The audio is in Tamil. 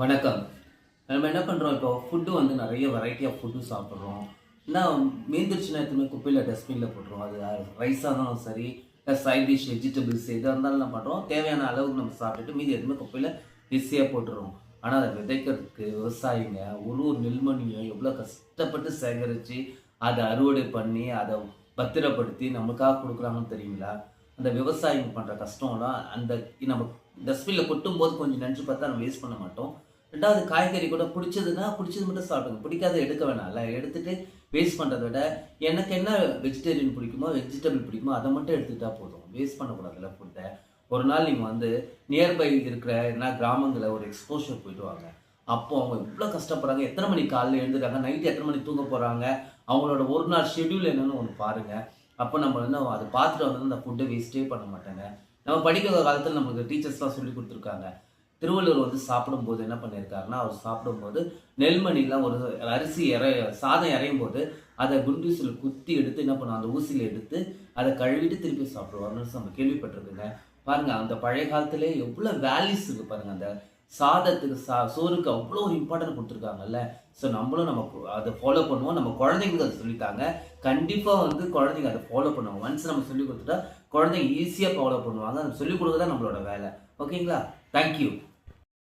வணக்கம். நம்ம என்ன பண்ணுறோம் இப்போ ஃபுட்டு வந்து நிறைய வெரைட்டி ஆஃப் ஃபுட்டு சாப்பிட்றோம். நான் மீந்துருச்சுன்னா எடுத்துன்னு குப்பையில் டஸ்ட்பினில் போட்டுருவோம். அது ரைஸாக இருந்தாலும் சரி, இல்லை சைட் டிஷ் வெஜிடபிள்ஸ் எதாக இருந்தாலும் என்ன பண்ணுறோம், தேவையான அளவுக்கு நம்ம சாப்பிட்டுட்டு மீதி எதுவுமே குப்பையில் ஈஸியாக போட்டுருவோம். ஆனால் அதை விதைக்கிறதுக்கு விவசாயிங்க ஒரு ஒரு நெல்மணியும் எவ்வளோ கஷ்டப்பட்டு சேகரித்து அதை அறுவடை பண்ணி அதை பத்திரப்படுத்தி நமக்காக கொடுக்குறாங்கன்னு தெரியுங்களா? அந்த விவசாயிங்க பண்ணுற கஷ்டம்லாம் அந்த நம்ம டஸ்ட்பினில் கொட்டும்போது கொஞ்சம் நினச்சி பார்த்தா நம்ம வேஸ்ட் பண்ண மாட்டோம். 2வது காய்கறி கூட பிடிச்சதுன்னா, பிடிச்சது மட்டும் சாப்பிடுங்க. பிடிக்காத எடுக்க வேணாம்ல. எடுத்துட்டு வேஸ்ட் பண்றத விட, எனக்கு என்ன வெஜிடேரியன் பிடிக்குமோ, வெஜிடபிள் பிடிக்குமோ அத மட்டும் எடுத்துக்கிட்டா போதும். வேஸ்ட் பண்ணக்கூடாதுல்ல ஃபுட்ட. ஒரு நாள் நீங்க வந்து நியர்பை இருக்கிற கிராமங்கள்ல ஒரு எக்ஸ்போஷர் போயிட்டு வாங்க. அப்போ அவங்க எவ்வளோ கஷ்டப்படுறாங்க, எத்தனை மணிக்கு காலைல எழுந்துருக்காங்க, நைட் எத்தனை மணிக்கு தூங்க போறாங்க, அவங்களோட ஒரு நாள் ஷெட்யூல் என்னன்னு ஒண்ணு பாருங்க. அப்போ நம்ம வந்து அத பார்த்துட்டு வந்து அந்த ஃபுட்ட வேஸ்ட்டே பண்ண மாட்டாங்க. நம்ம படிக்கிற காலத்துல நமக்கு டீச்சர்ஸ்லாம் சொல்லிக் குடுத்துருக்காங்க. திருவள்ளுவர் வந்து சாப்பிடும்போது என்ன பண்ணியிருக்காருன்னா, அவர் சாப்பிடும்போது நெல்மணிலாம் ஒரு அரிசி சாதம் இறையும் போது அதை குண்டூசியில குத்தி எடுத்து என்ன பண்ணுவோம், அந்த ஊசியில எடுத்து அதை கழுவிட்டு திருப்பி சாப்பிடுவார்னு நம்ம கேள்விப்பட்டிருக்குங்க. பாருங்க அந்த பழைய காலத்திலே எவ்வளோ வேல்யூஸ் இருக்கு பாருங்க. அந்த சாதத்துக்கு சோறுக்கு அவ்வளோ ஒரு இம்பார்ட்டன்ட் கொடுத்துருக்காங்கல்ல. ஸோ நம்மளும் அதை ஃபாலோ பண்ணுவோம். நம்ம குழந்தைங்களுக்கு அதை சொல்லித்தாங்க. கண்டிப்பாக வந்து குழந்தைங்க அதை ஃபாலோ பண்ணுவாங்க. ஒன்ஸ் நம்ம சொல்லிக் கொடுத்துட்டா குழந்தைங்க ஈஸியாக ஃபாலோ பண்ணுவாங்க. அதை சொல்லிக் கொடுக்க தான் நம்மளோட வேலை. ஓகேங்களா? தேங்க்யூ.